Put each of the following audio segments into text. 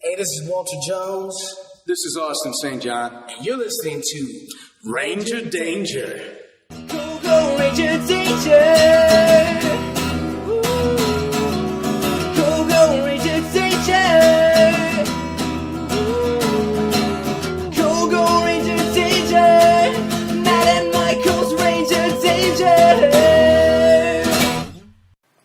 Hey, this is Walter Jones. This is Austin St. John. And you're listening to Ranger Danger. Go, go, Ranger Danger. Go, go, Ranger Danger. Go, go, Ranger Danger. Matt and Michael's Ranger Danger.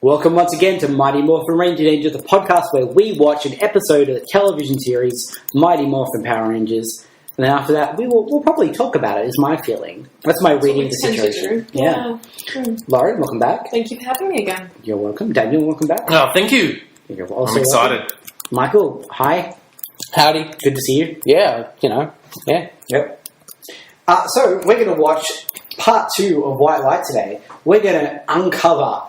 Welcome once again to Mighty Morphin Ranger Danger, the podcast where we watch an episode of the television series Mighty Morphin Power Rangers, and then after that we'll probably talk about it, is my feeling. That's my reading of the situation. Yeah. Lauren, welcome back. Thank you for having me again. You're welcome. Daniel, welcome back. Oh, thank you. You're also I'm excited. welcome. Michael, hi. Howdy. Good to see you. Yeah, yeah. Yep. So we're going to watch part 2 of White Light today. We're going to uncover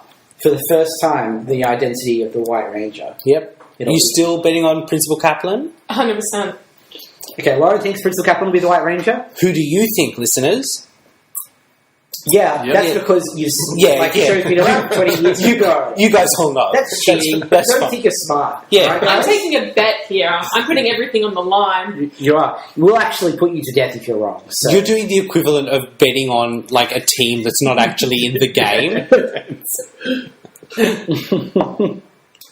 for the first time the identity of the White Ranger. Yep. Are you still betting on Principal Kaplan? 100%. Okay, Lauren thinks Principal Kaplan will be the White Ranger. Who do you think, listeners? Yeah, Yep. that's because you show's been around for 20 years. You go. You guys all know. That's cheating. That's Don't fine. think you're smart. Yeah. right, I'm guys? taking a bet here. I'm putting everything on the line. You are. We'll actually put you to death if you're wrong. So. You're doing the equivalent of betting on like a team that's not actually in the game.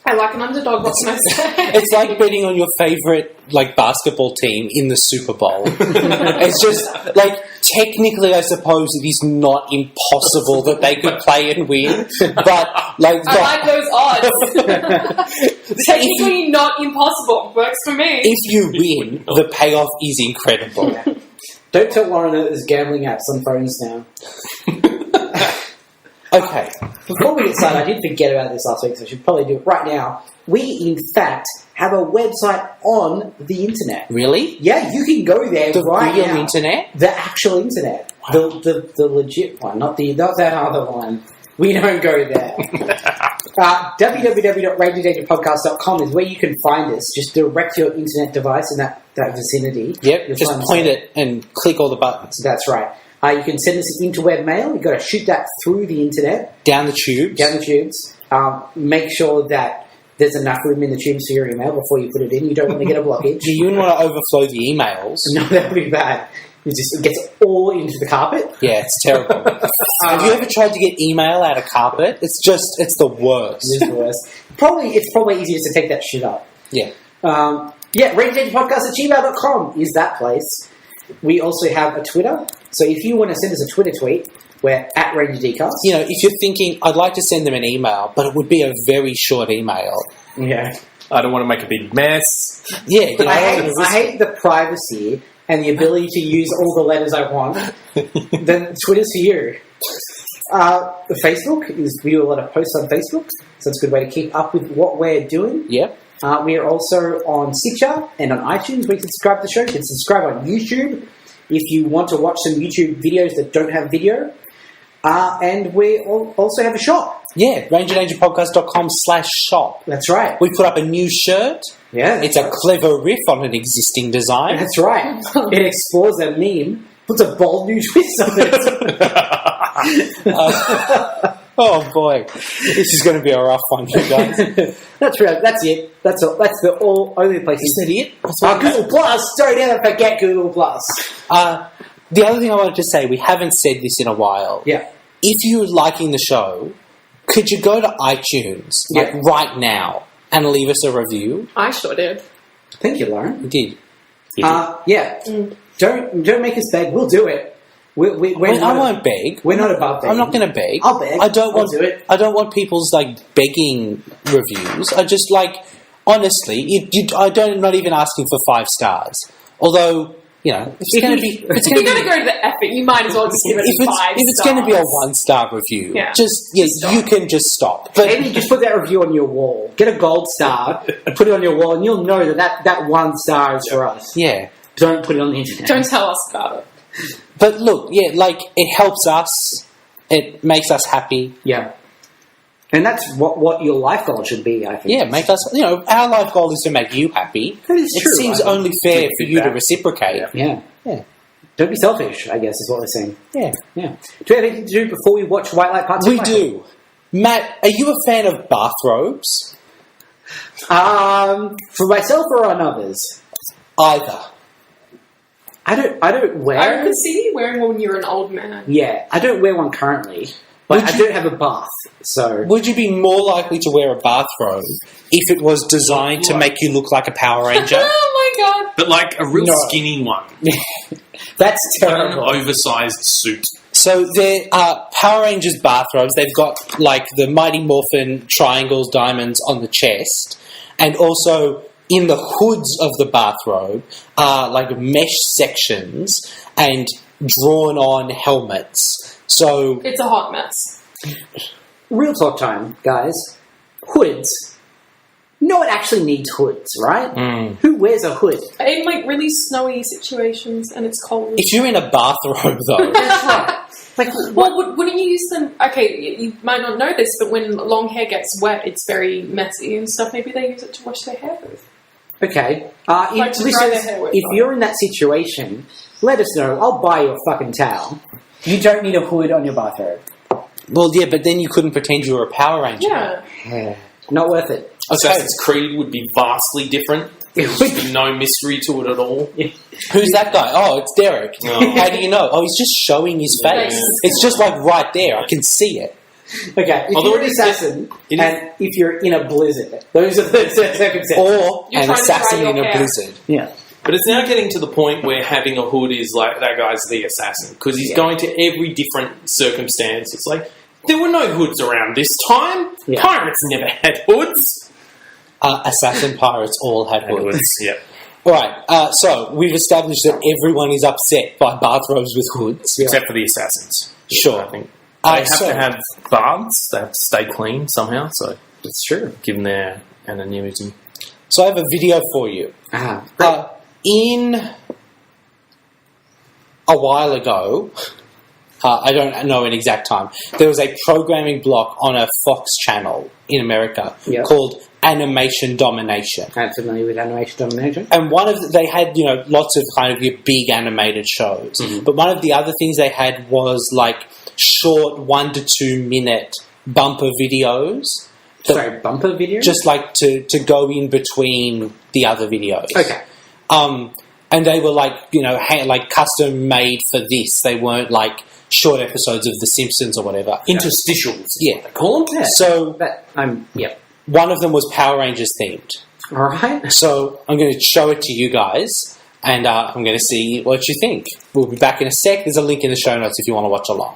I like an underdog. What can I say? It's like betting on your favorite like basketball team in the Super Bowl. It's just like technically, I suppose it is not impossible that they could play and win, but like I like those odds. Technically not impossible. Works for me. if you win, the payoff is incredible. Don't tell Lauren that there's gambling apps on phones now. Okay. Before we get started, I did forget about this last week, so I should probably do it right now. We, in fact, have a website on the internet. Really? Yeah, you can go there The right real now. internet? The actual internet. Wow. The legit one, not that other one. We don't go there. www.rangerdangerpodcast.com is where you can find us. Just direct your internet device in that vicinity. Yep, You'll just find us point there. it and click all the buttons. That's right. You can send us an interweb mail. You've got to shoot that through the internet, Down the tubes. down the tubes. Make sure that there's enough room in the tubes for your email before you put it in. You don't want to get a blockage. Do you even want to overflow the emails? No, that would be bad. It gets all into the carpet. Yeah, it's terrible. Have you ever tried to get email out of carpet? It's the worst. It is the worst. It's probably easier to take that shit up. Yeah. RangerDangerPodcast@gmail.com is that place. We also have a Twitter. So if you want to send us a Twitter tweet, we're at RangerDcast. You know, if you're thinking, I'd like to send them an email, but it would be a very short email. Yeah. I don't want to make a big mess. Yeah, you know, I hate the privacy and the ability to use all the letters I want. Then Twitter's for you. Facebook we do a lot of posts on Facebook, so it's a good way to keep up with what we're doing. Yep. We are also on Stitcher and on iTunes. We can subscribe to the show. You can subscribe on YouTube if you want to watch some YouTube videos that don't have video. And we also have a shop. Yeah, rangerdangerpodcast.com/shop. That's right. We put up a new shirt. Yeah. It's a clever riff on an existing design. That's right. It explores a meme, puts a bold new twist on it. Oh boy, this is going to be a rough one, you guys. That's right. That's it. That's all. That's the only place. Is that it? Google Plus. Don't ever forget Google Plus. The other thing I wanted to say, we haven't said this in a while. Yeah. If you're liking the show, could you go to iTunes right now and leave us a review? I sure did. Thank you, Lauren. You did. Yeah. Don't make us beg. We'll do it. I won't beg. We're not above begging. I'm not going to beg. I'll beg. I'll do it. I don't want people's begging reviews. I just honestly, I'm not even asking for 5 stars. Although, you know, if you're going to go to the effort, you might as well just give it 5 stars. If it's going to be a 1-star review, you can just stop. But maybe just put that review on your wall. Get a gold star and put it on your wall, and you'll know that 1 star is for us. Yeah. Don't put it on the internet. Don't tell us about it. But look, it helps us. It makes us happy. Yeah. And that's what your life goal should be, I think. Yeah, make us, our life goal is to make you happy. That is true. It seems only fair for you to reciprocate. Yeah. Don't be selfish, I guess, is what we're saying. Yeah. Do we have anything to do before we watch White Light Part 2? We do. Matt, are you a fan of bathrobes? For myself or on others? Either. I don't wear. I could see you wearing one when you're an old man. Yeah, I don't wear one currently, but I don't have a bath, so. Would you be more likely to wear a bathrobe if it was designed to make you look like a Power Ranger? Oh my god! But like a real No. skinny one. That's Like an terrible. oversized suit. So there are Power Rangers bathrobes. They've got like the Mighty Morphin triangles, diamonds on the chest, and also in the hoods of the bathrobe are like mesh sections and drawn-on helmets. So It's a hot mess. Real talk time, guys. Hoods. No one actually needs hoods, right? Who wears a hood? In like really snowy situations and it's cold. if you're in a bathrobe, though, That's right. Like, Well, wouldn't you use them? Okay, you might not know this, but when long hair gets wet, it's very messy and stuff. Maybe they use it to wash their hair with. okay. Like to dry their hair with. If you're in that situation, let us know. I'll buy you a fucking towel. You don't need a hood on your bathrobe. well, yeah, but then you couldn't pretend you were a Power Ranger. Yeah. Not worth it. Assassin's Creed would be vastly different. There's just no mystery to it at all. Who's that guy? Oh, it's Derek. Oh. How do you know? Oh, he's just showing his face. Yeah. It's just like right there. I can see it. Okay, if Although you're an it is- assassin, it is- and if you're in a blizzard, those are the circumstances. Or You're an trying to dry assassin your in a hair. blizzard. Yeah. But it's now getting to the point where having a hood is like, that guy's the assassin. Because he's going to every different circumstance. It's like, there were no hoods around this time. Yeah. Pirates never had hoods. Assassin pirates all had hoods. Yep. Alright, so we've established that everyone is upset by bathrobes with hoods. Except for the assassins. Sure. I think. They have so- to have baths. They have to stay clean somehow. So It's true. give them their anonymity. So I have a video for you. In a while ago, I don't know an exact time, there was a programming block on a Fox channel in America Yeah. called Animation Domination. I'm familiar with animation domination. And they had, lots of kind of your big animated shows. But one of the other things they had was like short 1 to 2 minute bumper videos. that- Sorry, bumper video? Just like to go in between the other videos. Okay. And they were like, like custom made for this. They weren't like short episodes of The Simpsons or whatever. Interstitials. Yeah. They call them. Yeah. So Yep. one of them was Power Rangers themed. Alright. So I'm going to show it to you guys, and I'm going to see what you think. We'll be back in a sec. There's a link in the show notes if you want to watch along.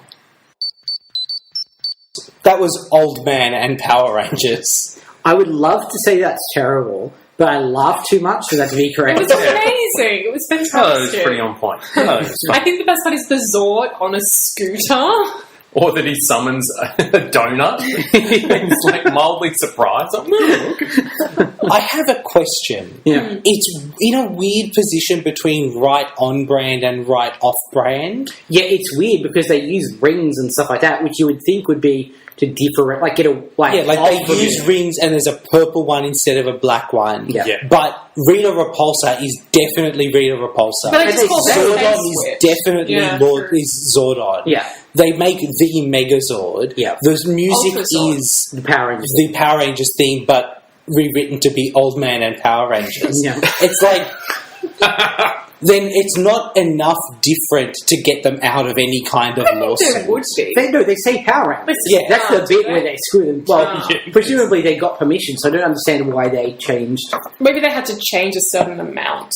That was Old Man and Power Rangers. I would love to say that's terrible, but I laugh too much for that to be It correct. was amazing. It was fantastic. Oh, it was pretty on point. Oh, it was fun. I think the best part is the Zord on a scooter. Or that he summons a donut. He's like mildly surprised. Like, "Ooh, look." I have a question. Yeah. It's in a weird position between right on brand and right off brand. Yeah, it's weird because they use rings and stuff like that, which you would think would be to different, like get a like. Yeah, like off they of use it. rings and there's a purple one instead of a black one. Yeah. Yeah. But Rita Repulsa is definitely Rita Repulsa. But I And just they call say them Zordon face is switch. definitely Yeah, Lord true. is Zordon. Yeah, They make the Megazord. Yeah. The music Ultrazord. is the Power Rangers. the Power Rangers theme, but rewritten to be Old Man and Power Rangers. Yeah. It's like then it's not enough different to get them out of any kind of There lawsuit. would be. They say Power Rangers. But Yeah, that's the no, bit do where they? they screw them. Well, No. presumably they got permission, so I don't understand why they changed. Maybe they had to change a certain amount.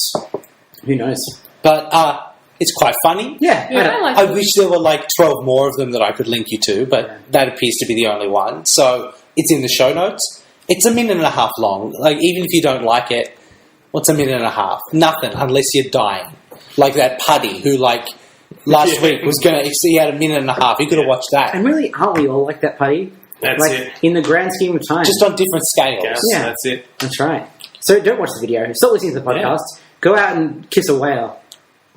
Who knows? But it's quite funny. Yeah, Yeah, don't- I like I it. wish there were like 12 more of them that I could link you to, but that appears to be the only one. So it's in the show notes. It's a minute and a half long. Like, even if you don't like it, what's a minute and a half? Nothing, unless you're dying. Like that Puddy who, like, last week was going to... He had a minute and a half. You could have watched that. And really, aren't we all like that, Putty? That's like, it. in the grand scheme of time. Just on different scales. Yes, Yeah. that's it. That's right. So don't watch the video. Stop listening to the podcast. Go out and kiss a whale.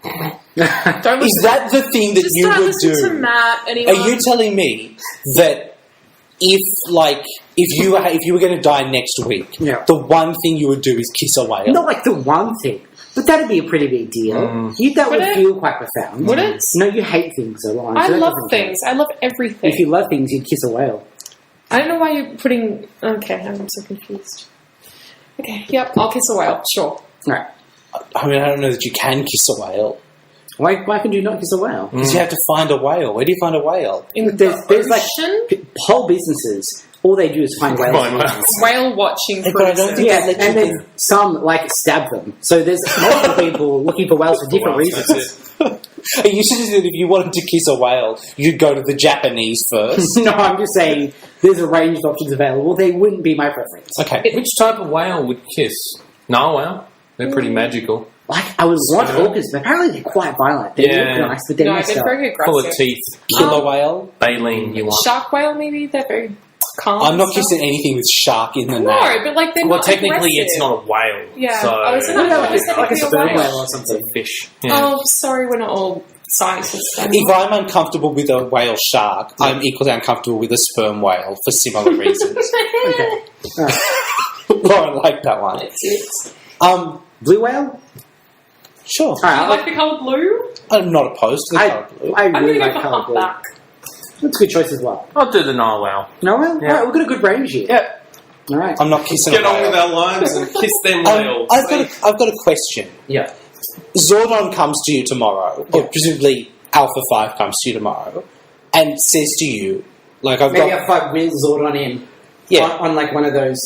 Don't Is listen. that the thing that Just you don't would listen to do? Matt. Anyone? Are you telling me that if you were going to die next week, Yeah. the one thing you would do is kiss a whale? Not like the one thing, but that'd be a pretty big deal. That would Would it? feel quite profound. Would it? No, you hate things, Alon. I so that love doesn't count. things. I love everything. If you love things, you'd kiss a whale. I don't know why you're putting... Okay, I'm so confused. Okay, yep, I'll kiss a whale, sure. Right. I mean, I don't know that you can kiss a whale. Why could you not kiss a whale? Because you have to find a whale. Where do you find a whale? In There's the like ocean? whole businesses. All they do is find whales. Whale watching But I don't think Yeah, that and then some stab them. So there's multiple people looking for whales for different reasons. You suggested that if you wanted to kiss a whale, you'd go to the Japanese first. No, I'm just saying there's a range of options available. They wouldn't be my preference. Okay. Which type of whale would kiss? Narwhal? They're pretty magical. Like, I would want orcas, but apparently they're quite violent. They Yeah. look nice, but they're No, messed they're up. very Full aggressive. of teeth. Killer whale? Baleen, you want. Shark whale, maybe? They're very calm. I'm not and stuff. kissing anything with shark in the name. No, but like they're Well, not technically, aggressive. it's not a whale. Yeah. So Oh, is it What not? about Is that like a be a sperm whale? whale or It's a something? fish. Yeah. Oh, sorry, we're not all scientists. If I'm uncomfortable with a whale shark, I'm equally uncomfortable with a sperm whale for similar reasons. Okay. Lauren liked that one. It's Blue whale? Sure. All you right, like the colour blue? I'm not opposed to the I colour blue. really I'm going to like go for colour blue. humpback. That's a good choice as well. I'll do the narwhal. No whale? Yeah. All right, we've got a good range here. Yeah. All right. I'm not kissing Get a on whale. with our lives and kiss them whales. I've got a question. Yeah. Zordon comes to you tomorrow, or presumably Alpha 5 comes to you tomorrow, and says to you, like, I've Maybe got, I'll fight with Zord on him. Yeah. On like one of those.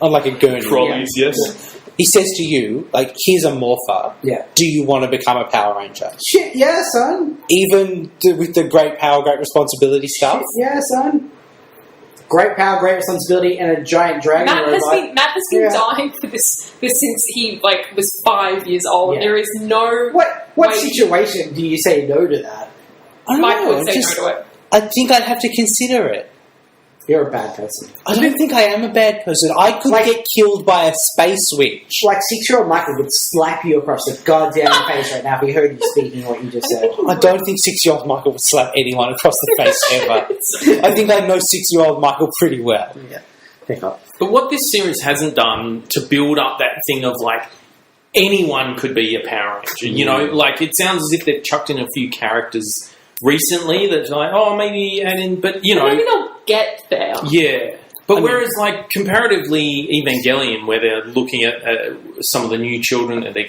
on like a gurney. Trolleys, yes. He says to you, like, here's a morpher. Yeah. Do you want to become a Power Ranger? Shit, yeah, son. Even with the great power, great responsibility stuff? Yeah, son. Great power, great responsibility, and a giant dragon Matt has robot. been Yeah. dying for this since he was 5 years old. Yeah. There is no What way- situation do you say no to that? I don't Mike know. would say no to it. I think I'd have to consider it. You're a bad person. I don't think I am a bad person. I could Like- get killed by a space witch. Like 6-year-old Michael would slap you across the goddamn face right now if he heard you speaking what you just said. I don't think 6-year-old Michael would slap anyone across the face ever. I think I know 6-year-old Michael pretty well. Yeah. Pick up. But what this series hasn't done to build up that thing of like anyone could be a Power Ranger, you know, like it sounds as if they've chucked in a few characters recently that's like, oh, maybe add in, but you know, Maybe they'll get there. yeah. But I mean- whereas, like, comparatively, Evangelion, where they're looking at some of the new children that they're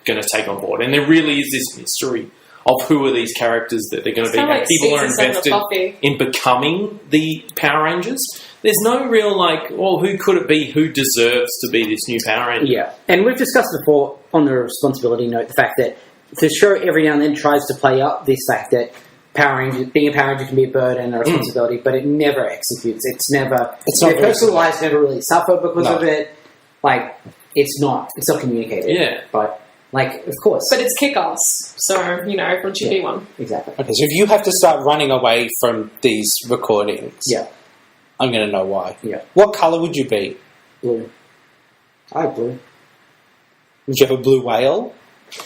going to take on board, and there really is this mystery of who are these characters that they're going to be. Kinda And like people are season 7 of invested Buffy. in becoming the Power Rangers. There's no real, like, well, who could it be? Who deserves to be this new Power Ranger? Yeah. And we've discussed before on the responsibility note the fact that the show every now and then tries to play up this fact that Power Ranger, being a Power Ranger can be a burden and a responsibility, but it never executes. It's never. It's not their very personal lives never really suffer because No. of it. Like it's not communicated. Yeah. But like, of course. But it's kick-ass, so, you know, everyone should Yeah. be one. Exactly. Okay, so if you have to start running away from these recordings, Yeah. I'm going to know why. Yeah. What colour would you be? Blue. I have blue. Would you have a blue whale?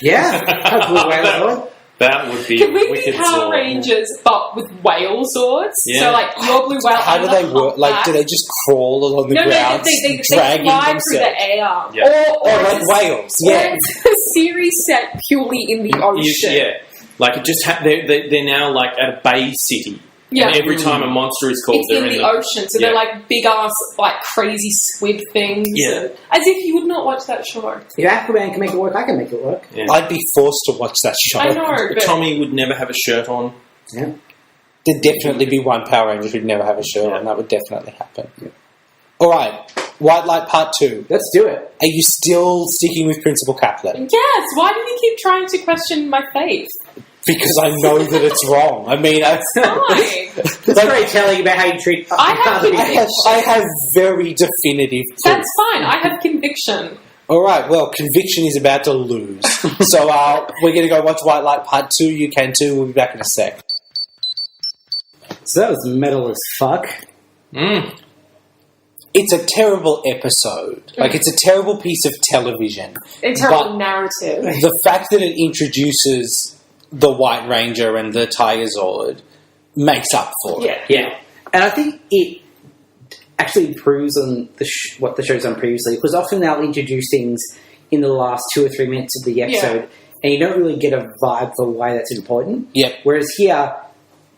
Yeah. I have blue whale as well. That would be Can we be wicked Power Zord. Rangers, but with whale swords? Yeah. So, like, your blue whale. How and do the they work? Like, humpback. do they just crawl along the No, ground, they dragging fly themselves? through the air. Yeah. Or Oh, like it's a- whales, or yeah. it's a series set purely in the ocean. Yeah. Like, it just they're now, like, at a bay city. Yeah. And every time a monster is called, It's they're in the ocean, so Yeah. they're like big ass, like crazy squid things. Yeah. and- as if you would not watch that show. If Aquaman can make it work, I can make it work. Yeah. I'd be forced to watch that show. I know, but Tommy would never have a shirt on. Yeah. There'd definitely be one Power Ranger who'd never have a shirt on. That would definitely happen. Yeah. All right, White Light Part 2. Let's do it. Are you still sticking with Principal Kaplan? yes, why do you keep trying to question my faith? Because I know that it's wrong. I mean, Fine. It's Like- very telling about how you treat I have other been- people. I have very definitive proof. That's fine. I have conviction. All right, well, conviction is about to lose. So we're going to go watch White Light Part 2. You can too. We'll be back in a sec. So that was metal as fuck. It's a terrible episode. Like, it's a terrible piece of television. It's a terrible But- narrative. The fact that it introduces the White Ranger and the Tiger Zord makes up for it. Yeah. Yeah. And I think it actually improves on what the show's done previously, because often they'll introduce things in the last 2 or 3 minutes of the episode, and you don't really get a vibe for why that's important. Yep. Whereas here,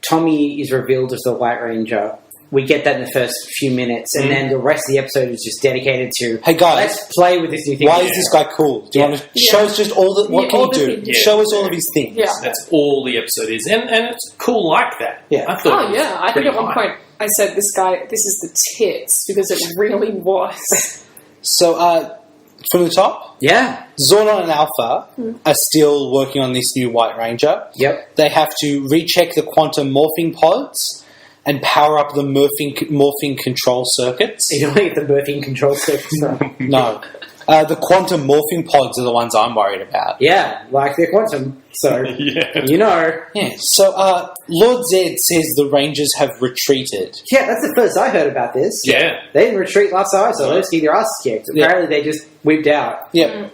Tommy is revealed as the White Ranger, we get that in the first few minutes, and then the rest of the episode is just dedicated to, Hey guys, let's play with this new thing. why is this guy cool? Do you want to show us just all the what Yeah, can all he the do? things. Yeah. Show us all of his things. Yeah. That's all the episode is, and it's cool like that. Yeah. I thought. Oh it was yeah, I think pretty at one high. point I said this is the tits because it really was. So, from the top, Yeah. Zordon and Alpha are still working on this new White Ranger. Yep. They have to recheck the quantum morphing pods and power up the morphing control circuits. You don't get the birthing control circuits from. No. The quantum morphing pods are the ones I'm worried about. Yeah, like they're quantum, so Yeah. you know. Yeah. So, Lord Zed says the Rangers have retreated. Yeah, that's the first I heard about this. Yeah. They didn't retreat last time, so they just get their asses kicked. Yeah. Apparently they just whipped out. Yep.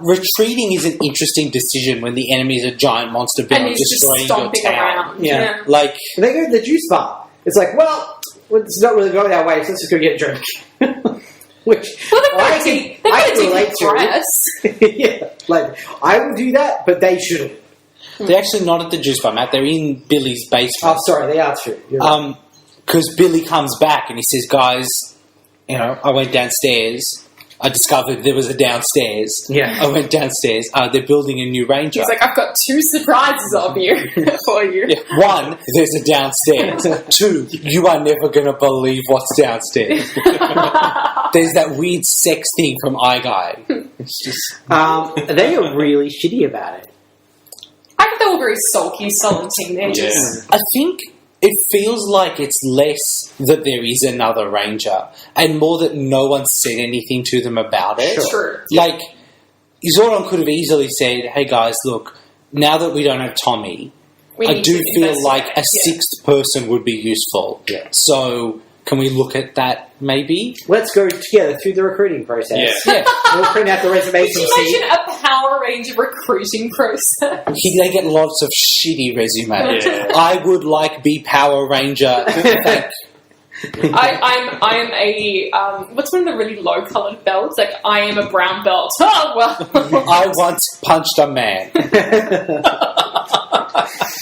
Retreating is an interesting decision when the enemy is a giant monster And being he's just destroying your stomping town. around. Yeah. Like, And they go to the juice bar. It's like, well, it's not really going that way, so let's just go get a drink. Which Well, they've I got can a relate different to. dress. Yeah, like I would do that, but they shouldn't. they're actually not at the juice bar, Matt. They're in Billy's basement. Oh, sorry, they are true. You're right. Because Billy comes back and he says, guys, I went downstairs. I discovered there was a downstairs. Yeah. I went downstairs. They're building a new Ranger. He's like, I've got 2 surprises of you for you. Yeah, 1, there's a downstairs. 2, you are never going to believe what's downstairs. There's that weird sex thing from iGuy. It's just... They are really shitty about it. I thought they were very sulky, sullen teenagers. I think it feels like it's less that there is another Ranger and more that no one said anything to them about it. Sure. Like, Zordon could have easily said, hey guys, look, now that we don't have Tommy, We I need do to feel like a investigate. 6th person would be useful. Yeah. So, can we look at that maybe? Let's go together through the recruiting process. Yeah. Yeah. We'll print out the reservation Could you sheet. imagine a Power Ranger recruiting process? They get lots of shitty resumes. Yeah. I would like be Power Ranger. Thank I am a what's one of the really low coloured belts? Like I am a brown belt. Oh well. I once punched a man.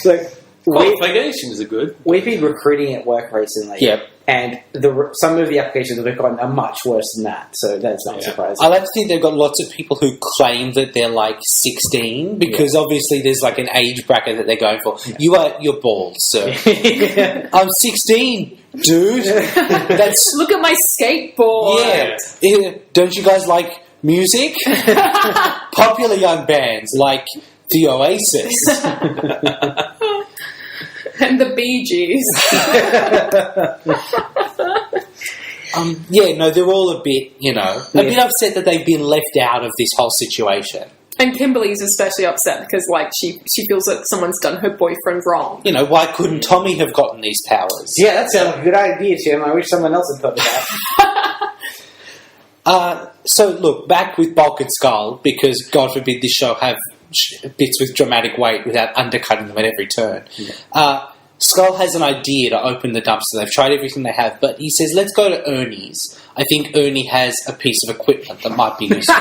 Look, Qualifications are good. we've been recruiting at work recently. Yep. And some of the applications that we've gotten are much worse than that, so that's not surprising. I like to think they've got lots of people who claim that they're like 16 because obviously there's like an age bracket that they're going for. You're bald, sir. I'm 16, dude. That's Look at my skateboard. yeah. Don't you guys like music? Popular young bands like the Oasis. And the Bee Gees. They're all a bit, a bit upset that they've been left out of this whole situation. And Kimberly's especially upset because like she feels that someone's done her boyfriend wrong. Why couldn't Tommy have gotten these powers? Yeah, that sounds like a good idea, Tim. I wish someone else had thought of that. So, look, back with Bulk and Skull, because, God forbid, this show have bits with dramatic weight without undercutting them at every turn. Yeah. Skull has an idea to open the dumpster. They've tried everything they have, but he says, let's go to Ernie's. I think Ernie has a piece of equipment that might be useful.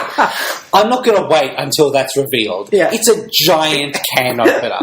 I'm not going to wait until that's revealed. Yeah. It's a giant can opener.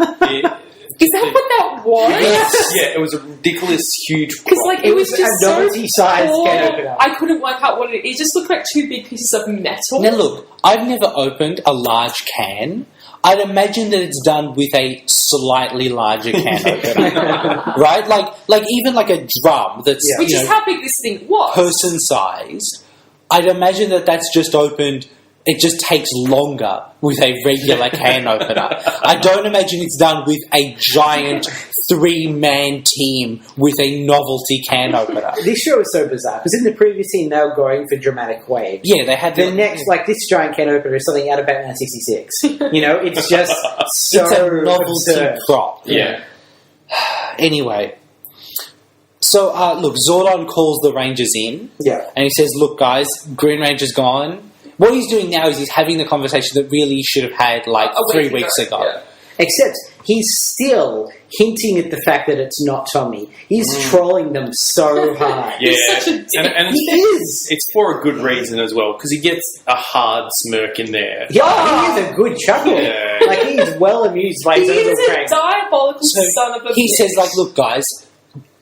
Is that what that was? Yeah, it was a ridiculous, huge. Because like it was a just so novelty-sized small, can opener. I couldn't work out what it just looked like 2 big pieces of metal. Now, look, I've never opened a large can. I'd imagine that it's done with a slightly larger can opener, right? Like even like a drum that's Yeah. Which is how big this thing was. person sized. I'd imagine that that's just opened. It just takes longer with a regular can opener. I don't imagine it's done with a giant 3-man team with a novelty can opener. This show is so bizarre, because in the previous scene they were going for dramatic weight. Yeah, they had The next, like, this giant can opener is something out of Batman 66. It's just so it's a novelty absurd. prop. Yeah. Anyway, so look, Zordon calls the Rangers in. Yeah. And he says, look, guys, Green Ranger's gone. What he's doing now is he's having the conversation that really he should have had, like, A 3 week weeks ago, ago. yeah. Except he's still hinting at the fact that it's not Tommy. He's trolling them so hard. Yeah, He's such a dick. and He is. it's for a good reason as well, because he gets a hard smirk in there. Yeah, he is a good chuckle. Yeah. Like, he's well amused by He his own is little a prank. diabolical So son of a he bitch. says, like, look, guys,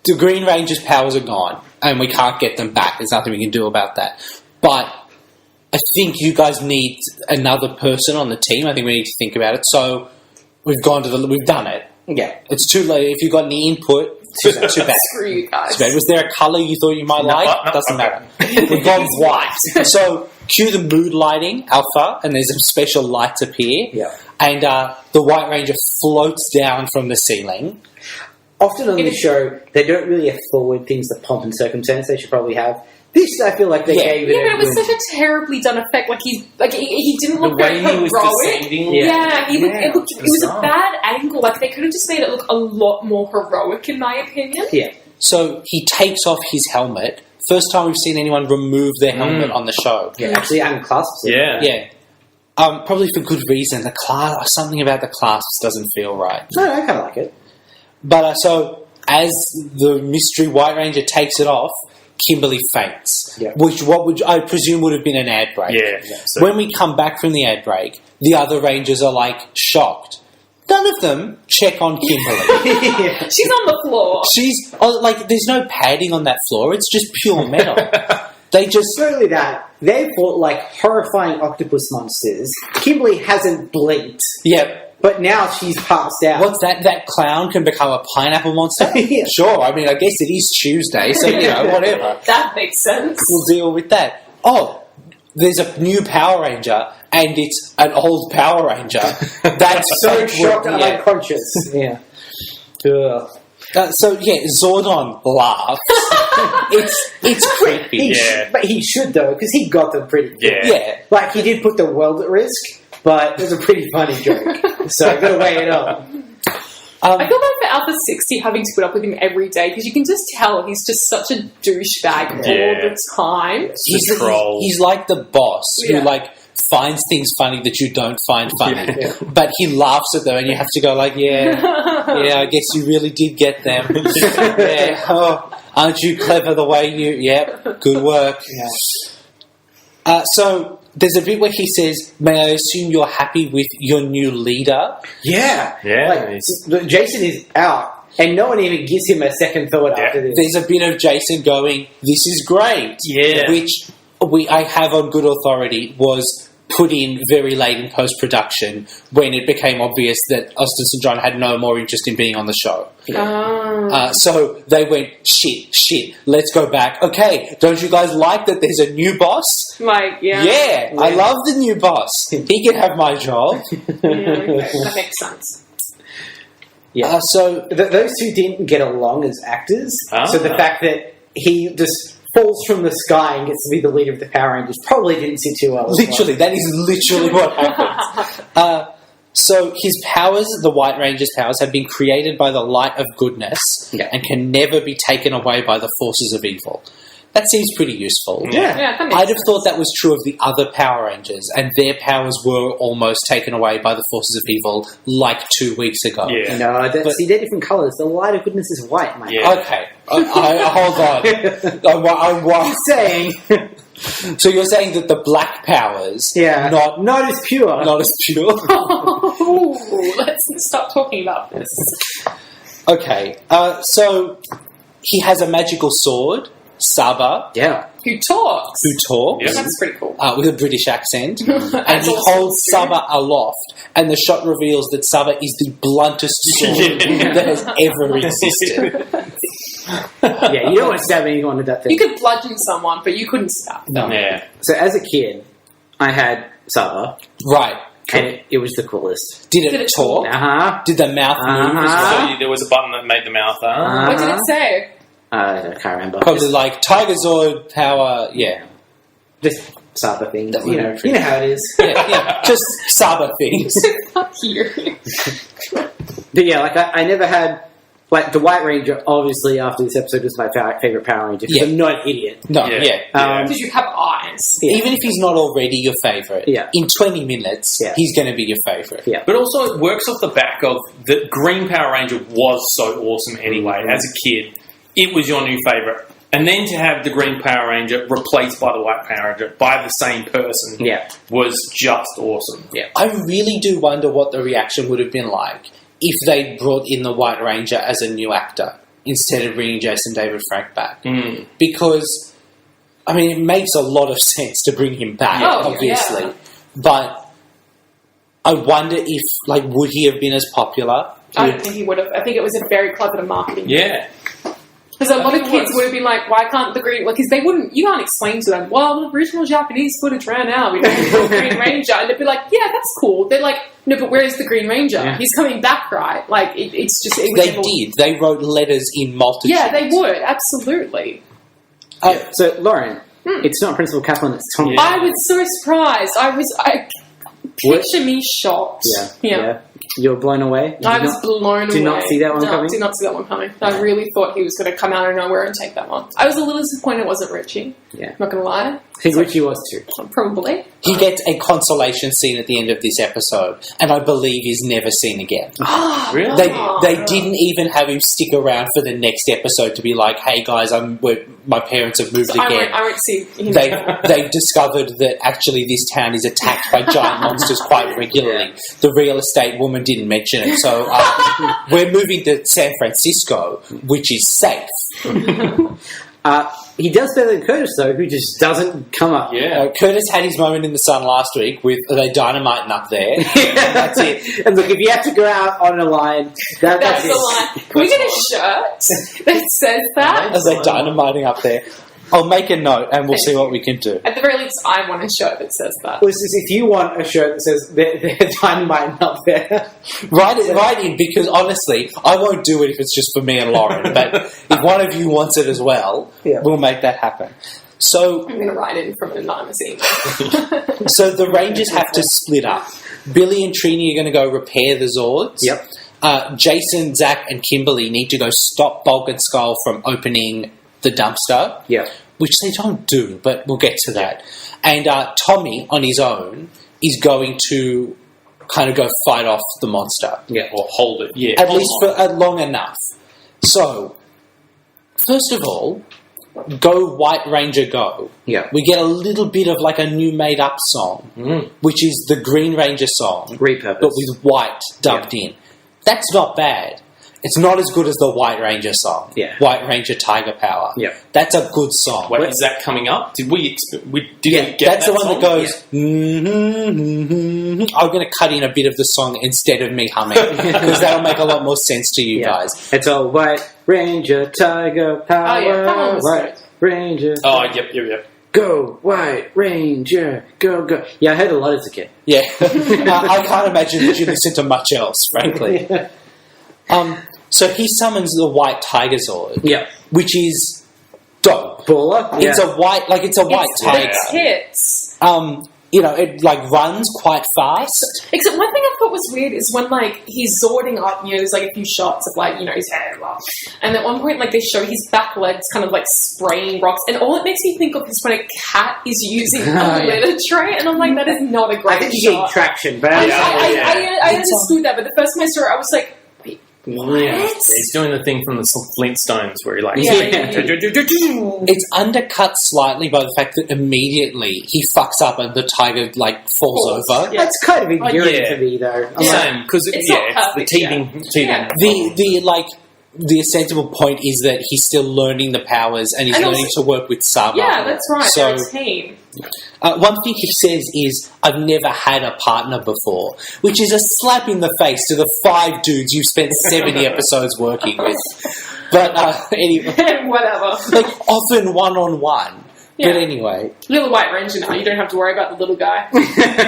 the Green Ranger's powers are gone, and we can't get them back. There's nothing we can do about that. But I think you guys need another person on the team. I think we need to think about it. So we've done it. Yeah. It's too late. If you've got any input, too bad. Screw you guys. Too bad. Was there a colour you thought you might like? no, Doesn't okay. matter. We've gone white. So cue the mood lighting, Alpha, and there's some special lights appear. Yeah. And the White Ranger floats down from the ceiling. Often on the show, they don't really have forward things, the pomp and circumstance they should probably have. This, I feel like they gave it. Yeah, but it was such a terribly done effect. Like he didn't look The very way he was heroic. descending. Yeah, it was a bizarre. bad angle. Like they could have just made it look a lot more heroic, in my opinion. Yeah. So he takes off his helmet. First time we've seen anyone remove their helmet on the show. Yeah. Actually, unclasps it. Yeah. Yeah. Probably for good reason. Something about the clasps doesn't feel right. No, I kind of like it. But so as the mystery White Ranger takes it off, Kimberly faints, Yeah. which I presume would have been an ad break. Yeah. So- When we come back from the ad break, the other Rangers are like shocked. None of them check on Kimberly. She's on the floor. She's like, there's no padding on that floor. It's just pure metal. They just Not only that, they fought like horrifying octopus monsters. Kimberly hasn't blinked, but now she's passed out. What's that? That clown can become a pineapple monster? Yeah. Sure. I mean, I guess it is Tuesday, so whatever. That makes sense. We'll deal with that. Oh, there's a new Power Ranger, and it's an old Power Ranger. That's So shocked and yeah. unconscious. Yeah. Ugh. Zordon laughs. it's creepy. But he should though, because he got them pretty good. Yeah. Yeah. Like he did put the world at risk, but it was a pretty funny joke. So I've got to weigh it up. I feel bad for Alpha 60 having to put up with him every day because you can just tell he's just such a douchebag all the time. He's The troll. He's like the boss Yeah. who finds things funny that you don't find funny, Yeah. but he laughs at them, and you have to go yeah, I guess you really did get them. Yeah. Oh, aren't you clever the way you? Yep. Good work. So there's a bit where he says, "May I assume you're happy with your new leader?" Yeah. Yeah. Like, Jason is out, and no one even gives him a second thought after this. There's a bit of Jason going, "This is great," Yeah. which I have on good authority was put in very late in post-production when it became obvious that Austin St. John had no more interest in being on the show. So they went, shit, let's go back. Okay, don't you guys like that there's a new boss? Yeah. I love the new boss. He can have my job. Okay, that makes sense. Yeah. So Those two didn't get along as actors. Ah. So the fact that he just falls from the sky and gets to be the leader of the Power Rangers probably didn't sit too well. literally, that is literally what happens. So his powers, the White Ranger's powers, have been created by the light of goodness and can never be taken away by the forces of evil. That seems pretty useful. Yeah. Yeah, that makes I'd have sense. thought that was true of the other Power Rangers, and their powers were almost taken away by the forces of evil like 2 weeks ago. Yeah. No, see, they're different colours. The light of goodness is white, mate. Yeah. Okay, hold on. I'm Just saying. So you're saying that the black powers, not as pure. not as pure? Ooh, let's stop talking about this. Okay, so he has a magical sword, Saba, Yeah. Who talks? who talks. Yep. That's pretty cool. With a British accent, and That's he also holds true. Saba aloft, and the shot reveals that Saba is the bluntest sword that has ever existed. Yeah, you don't want to stab anyone with that thing. You could bludgeon someone, but you couldn't stab. No, Yeah. So as a kid, I had Saba, right? and it was the coolest. Did Did it it talk? Uh-huh. Did the mouth move? As well? So there was a button that made the mouth. What did it say? I can't remember. Probably like Tiger Zord power. Yeah, Just Saba things. That You would know, be you know how it is. yeah, just Saba things. Fuck you. But yeah, like I never had... Like, the White Ranger, obviously, after this episode, was my favourite Power Ranger, because Yeah. I'm not an idiot. No, Yeah. yeah. Because you have eyes. Yeah. Even if he's not already your favourite, Yeah. in 20 minutes, Yeah. he's going to be your favourite. Yeah. But also, it works off the back of the Green Power Ranger was so awesome anyway. As a kid, it was your new favourite. And then to have the Green Power Ranger replaced by the White Power Ranger by the same person was just awesome. Yeah. I really do wonder what the reaction would have been like if they brought in the White Ranger as a new actor. instead of bringing Jason David Frank back. Because, I mean, it makes a lot of sense to bring him back, obviously. Yeah. But I wonder if, like, would he have been as popular? I don't think he would have. I think it was a very clever marketing. Yeah. Because a lot of kids would have been like, why can't the Green... Because they wouldn't... You can't explain to them, well, the original Japanese footage ran out. We don't have the Green Ranger. And they'd be like, yeah, that's cool. They're like, no, but where's the Green Ranger? Yeah. He's coming back, right? Like, it's just... It was They never- did. They wrote letters in multitudes. Yeah, they would. Absolutely. So, Lauren, it's not Principal Kaplan, it's Tommy. I was so surprised. Picture me shocked. Yeah. You were blown away? I was blown away. Did not see that one coming? Did not see that one coming. I really thought he was going to come out of nowhere and take that one. I was a little disappointed it wasn't Richie. Yeah. Not going to lie. I think Richie was too. Probably. He gets a consolation scene at the end of this episode, and I believe is never seen again. Really? They didn't even have him stick around for the next episode to be like, "Hey guys, my parents have moved again." I won't see him. They've discovered that actually this town is attacked by giant monsters quite regularly. The real estate woman didn't mention it, so we're moving to San Francisco, which is safe. He does better than Curtis, though, who just doesn't come up. Yeah. Curtis had his moment in the sun last week with they dynamiting up there. That's it. And look, if you have to go out on a line, that's the it. line. Can we get a shirt that says that? As they're dynamiting up there. I'll make a note and we'll see what we can do. At the very least, I want a shirt that says that. Well, it's just, if you want a shirt that says they're dynamite up there, Write in, because honestly, I won't do it if it's just for me and Lauren. But if one of you wants it as well, we'll make that happen. So, I'm going to write in from an anonymous email. so the Rangers have to split up. Billy and Trini are going to go repair the Zords. Yep. Jason, Zach, and Kimberly need to go stop Bulk and Skull from opening the dumpster. Yeah. Which they don't do, but we'll get to that. And Tommy, on his own, is going to kind of go fight off the monster. Yeah. Or hold it. Yeah. At least for long enough. So, first of all, Go White Ranger Go. Yeah. We get a little bit of like a new made-up song, which is the Green Ranger song, Repurposed. but with white dubbed in. That's not bad. It's not as good as the White Ranger song. Yeah. White Ranger Tiger Power. Yeah. That's a good song. Wait, is that coming up? Did we get That's that the one song? that goes. I'm going to cut in a bit of the song instead of me humming because that'll make a lot more sense to you guys. It's a White Ranger Tiger Power. Oh, yeah. Come on, White Ranger. Oh, yep. Go White Ranger. Go. Yeah, I heard a lot as a kid. Yeah, I can't imagine that you listen to much else, frankly. So he summons the White Tiger Zord, Yeah. which is dope. Baller. It's a white tiger. It's hits. It like runs quite fast. Except one thing I thought was weird is when like he's zording up, there's like a few shots of like, his head, and at one point like they show his back legs kind of like spraying rocks, and all it makes me think of is when a cat is using a litter tray, and I'm like, that is not a great I think you shot. get traction, but I understood that, but the first time I saw it, I was like, Yeah. He's doing the thing from the Flintstones where he like... It's undercut slightly by the fact that immediately he fucks up and the tiger like falls over. That's kind of endearing yeah. to me, though. Same, because It's it's not the perfect, teething. Yeah. The sensible point is that he's still learning the powers and he's And learning also- to work with Saba. yeah, that's right, So they're a team. one thing he says is, "I've never had a partner before," which is a slap in the face to the 5 dudes you've spent 70 episodes working with. But anyway, Whatever. like often one-on-one. Yeah. But anyway, You're the White Ranger now, you don't have to worry about the little guy.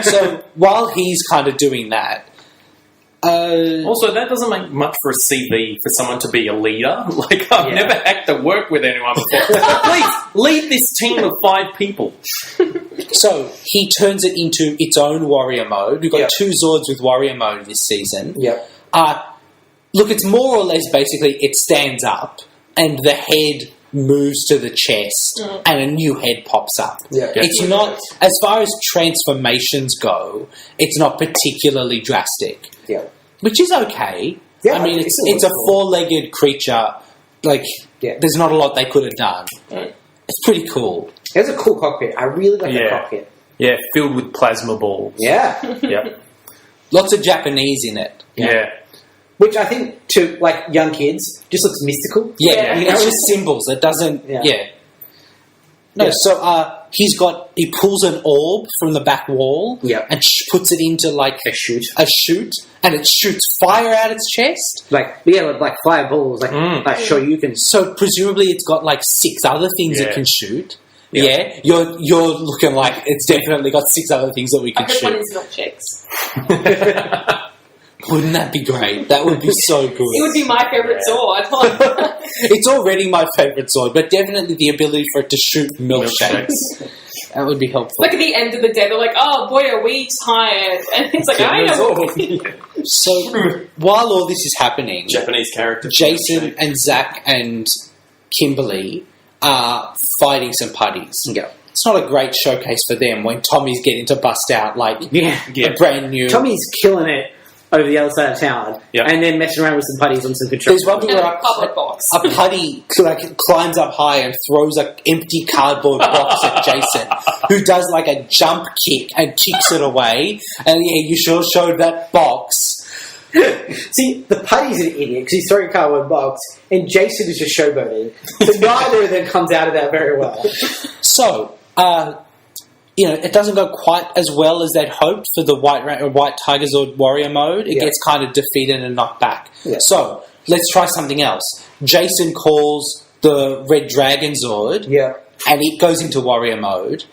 so while he's kind of doing that, Also, that doesn't make much for a CV for someone to be a leader. Like, I've never had to work with anyone before. Please, lead this team of 5 people. so he turns it into its own warrior mode. We've got 2 Zords with warrior mode this season. Yep. Look, it's more or less basically it stands up and the head moves to the chest and a new head pops up. Yeah. It's not, as far as transformations go, it's not particularly drastic. Yeah. Which is okay. Yeah, I mean, it it's still looks a cool. 4-legged creature. Like, there's not a lot they could have done. It's pretty cool. It's a cool cockpit. I really like the Yeah. cockpit. Yeah, filled with plasma balls. Yeah. Yep. Lots of Japanese in it. Yeah. which I think to like young kids just looks mystical. Yeah, You know, it's just symbols. It doesn't. Yeah. Yeah. No, Yeah. so he pulls an orb from the back wall, Yeah. and puts it into like a shoot. and it shoots fire out its chest. Like fireballs, like Shoryuken. So presumably it's got like 6 other things it Yeah. can shoot. Yeah. Yeah, you're looking like it's definitely got 6 other things that we I can hope one shoot. is milkshakes. Wouldn't that be great? That would be so good. It would be my favourite Zord. It's already my favourite sword, but definitely the ability for it to shoot milkshakes. That would be helpful. Like at the end of the day, they're like, "Oh boy, are we tired?" And it's like, "I know." So while all this is happening, Japanese character. Jason and Zach and Kimberly are fighting some putties. Yeah. It's not a great showcase for them when Tommy's getting to bust out like Yeah. a brand new. Tommy's killing it over the other side of town, Yep. and then messing around with some putties on some control. There's one thing In where a public box. a putty like climbs up high and throws an empty cardboard box at Jason, who does like a jump kick and kicks it away. And yeah, you sure showed that box. See, the putty's an idiot because he's throwing a cardboard box, and Jason is just showboating. So neither of them comes out of that very well. So, it doesn't go quite as well as they'd hoped for the White Tiger Zord Warrior mode. It Yeah. gets kind of defeated and knocked back. Yeah. So, let's try something else. Jason calls the Red Dragon Zord, Yeah. and it goes into Warrior mode,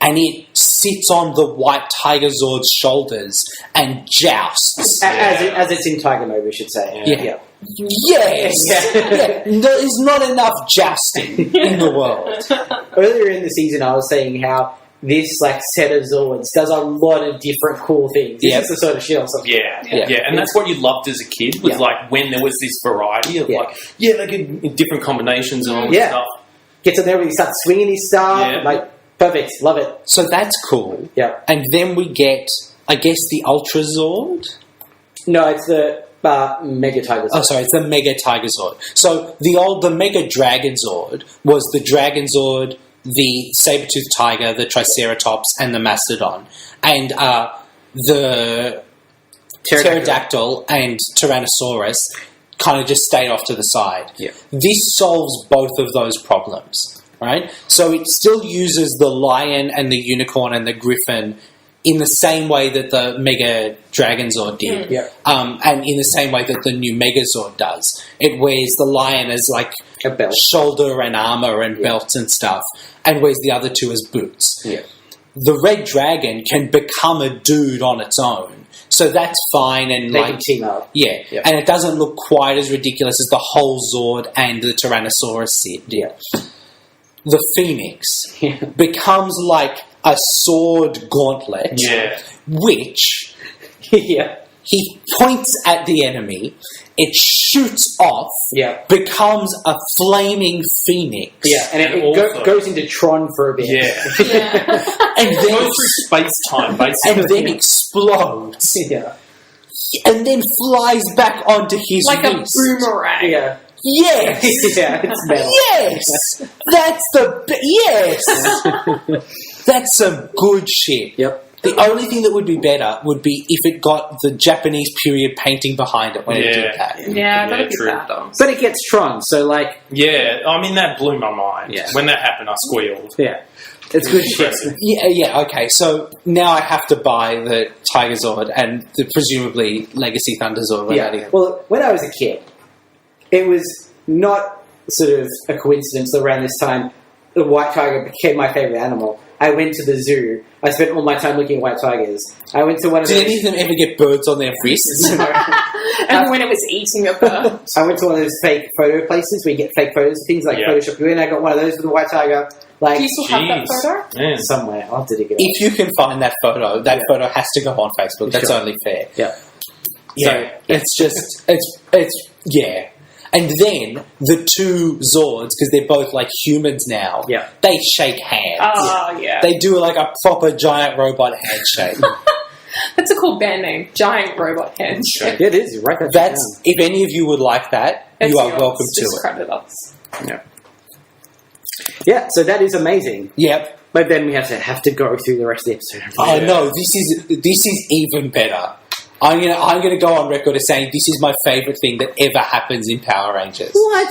and it sits on the White Tiger Zord's shoulders and jousts. As it's in Tiger mode, we should say. Yeah. Yes! Yeah. There is not enough jousting in the world. Earlier in the season, I was saying how this set of Zords does a lot of different cool things. This Yeah. is the sort of shit or something. Yeah. And that's what you loved as a kid, was Yeah. like when there was this variety of Yeah. they get different combinations and all this Yeah. stuff. Gets in there and he starts swinging his stuff. Yeah. Perfect. Love it. So that's cool. Yeah. And then we get, I guess, the Ultra Zord. No, it's the Mega Tiger Zord. Oh, sorry, it's the Mega Tiger Zord. So the Mega Dragon Zord was the Dragon Zord, the Saber-toothed Tiger, the Triceratops, and the Mastodon. And the Pterodactyl and Tyrannosaurus kind of just stayed off to the side. Yeah. This solves both of those problems, right? So it still uses the lion and the unicorn and the griffin in the same way that the Mega Dragon Zord did. Yeah. And in the same way that the new Megazord does. It wears the lion as like A belt. shoulder and armor and belts and stuff, and wears the other two as boots. Yeah. The Red Dragon can become a dude on its own, so that's fine. And They like, can team up. yeah, Yeah. and it doesn't look quite as ridiculous as the whole Zord and the Tyrannosaurus set did. Yeah. The Phoenix Yeah. becomes like a sword gauntlet, Yeah. which Yeah. he points at the enemy, it shoots off, Yeah. becomes a flaming phoenix, Yeah. And And it also- goes into Tron for a bit. Yeah. Yeah. and It then goes through space-time, basically. and then explodes, Yeah. and then flies back onto his Like a wrist. boomerang. Yeah. Yes, Yeah. It's metal. yes, that's yes, that's some good shit. Yep. The only thing that would be better would be if it got the Japanese period painting behind it when it did that. Yeah, that'd be true. better. But it gets Tron, so Yeah, I mean, that blew my mind. Yeah. When that happened, I squealed. yeah. It's good shit. Impressive. Yeah, okay. So now I have to buy the Tiger Zord and the presumably Legacy Thunder Zord. Yeah. Well, when I was a kid, it was not sort of a coincidence that around this time the white tiger became my favourite animal. I went to the zoo. I spent all my time looking at white tigers. I went to one of Did those... any of them ever get birds on their wrists? And when it was eating a bird. I went to one of those fake photo places where you get fake photos of things like Yeah. Photoshop you in. I got one of those with the white tiger, Do you still have that Jeez. photo? Man. somewhere. I'll have to dig it up. If you can find that photo, that Yeah. photo has to go on Facebook. That's Sure. only fair. Yeah. Yeah, So- it's just it's yeah. And then the two Zords, because they're both like humans now, Yeah. they shake hands. Oh, yeah. They do like a proper giant robot handshake. That's a cool band name. Giant Robot Handshake. Yeah, it is. Right there. That's if any of you would like that, It's you are yours. welcome to Just it. credit us. Yeah, so that is amazing. Yep. But then we have to go through the rest of the episode. Oh no, this is even better. I'm gonna go on record as saying this is my favourite thing that ever happens in Power Rangers. What?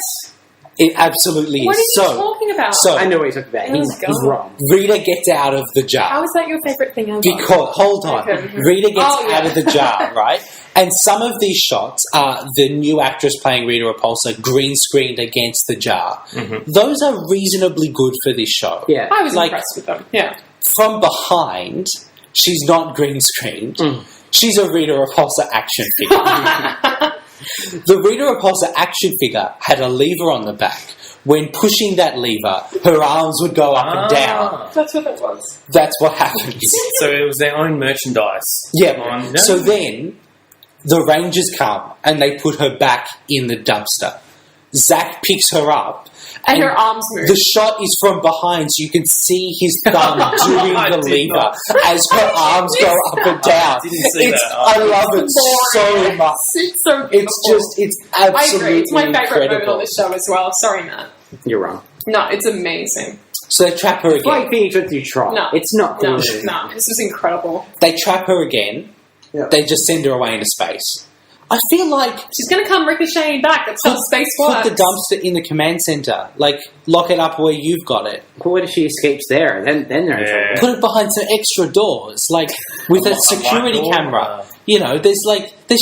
It absolutely is. What are you talking about? So I know what you're talking about. Oh, He's God. wrong. Rita gets out of the jar. How is that your favourite thing ever? Because, hold on, Okay. Rita gets Oh, yeah. out of the jar, right? And some of these shots are the new actress playing Rita Repulsa green screened against the jar. Those are reasonably good for this show. Yeah. I was like- impressed with them. Yeah. From behind, she's not green screened. She's a Rita Repulsa action figure. The Rita Repulsa action figure had a lever on the back. When pushing that lever, her arms would go up and down. That's what it was. That's what happens. So it was their own merchandise. Yeah. So then the Rangers come and they put her back in the dumpster. Zach picks her up. And her arms move. The shot is from behind, so you can see his thumb doing I the did lever not. as her arms go up and down. didn't see that. I love it so much. It's so beautiful. It's I absolutely agree. It's my favourite moment incredible. on the show as well. Sorry, Matt. You're wrong. No, it's amazing. So they trap her It's like again. Phoenix with Neutron. No. It's not No, good. no, this was incredible. They trap her again. Yeah. They just send her away into space. I feel like She's going to come ricocheting back. That's how space works. put the dumpster in the command center. Like, lock it up where you've got it. Well, what if she escapes there? Then they're in Yeah. trouble. Put it behind some extra doors, like with a security door. camera. You know, there's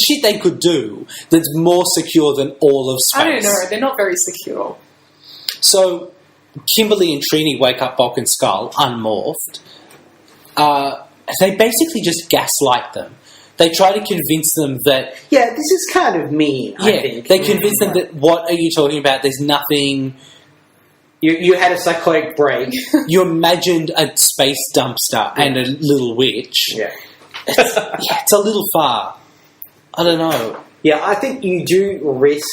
shit they could do that's more secure than all of space. I don't know. They're not very secure. So, Kimberly and Trini wake up Bulk and Skull unmorphed. They basically just gaslight them. They try to convince them that Yeah, this is kind of mean, I think. they convince them that what are you talking about? There's nothing. You had a psychotic break. You imagined a space dumpster and a little witch. Yeah. It's a little far. I don't know. Yeah, I think you do risk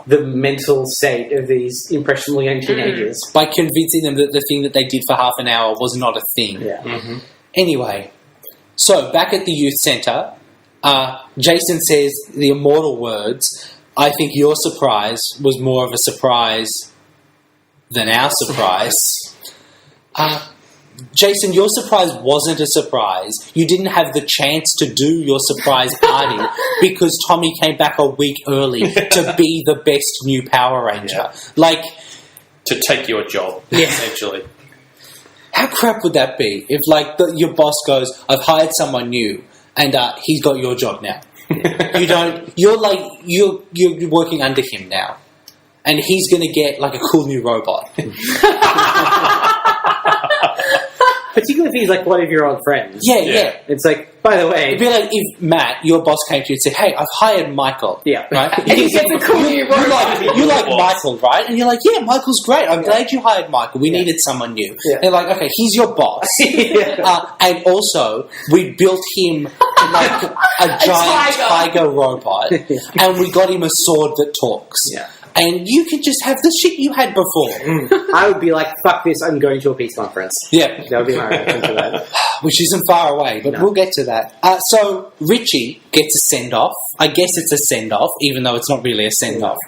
the mental state of these impressionable young teenagers. By convincing them that the thing that they did for half an hour was not a thing. Yeah. Anyway, so back at the youth centre, Jason says the immortal words, I think your surprise was more of a surprise than our surprise. Jason, your surprise wasn't a surprise. You didn't have the chance to do your surprise party because Tommy came back a week early to be the best new Power Ranger. Yeah. Like, To take your job, essentially. how crap would that be if, like, your boss goes, I've hired someone new, and he's got your job now. You don't. You're working under him now, and he's going to get like a cool new robot. Particularly if he's like one of your old friends. Yeah. It's like, by the way, It'd be like if Matt, your boss, came to you and said, "Hey, I've hired Michael." Yeah. Right. And he gets a cool new You robot. like Michael, right? And you're like, "Yeah, Michael's great. I'm glad you hired Michael. We needed someone new." Yeah. And they're like, "Okay, he's your boss." Yeah. And also, we built him like a giant tiger robot, and we got him a sword that talks. Yeah. And you could just have the shit you had before. I would be like, fuck this, I'm going to a peace conference. Yeah. That would be my reaction to that. Which isn't far away, but No. we'll get to that. So Richie gets a send-off. I guess it's a send-off, even though it's not really a send-off.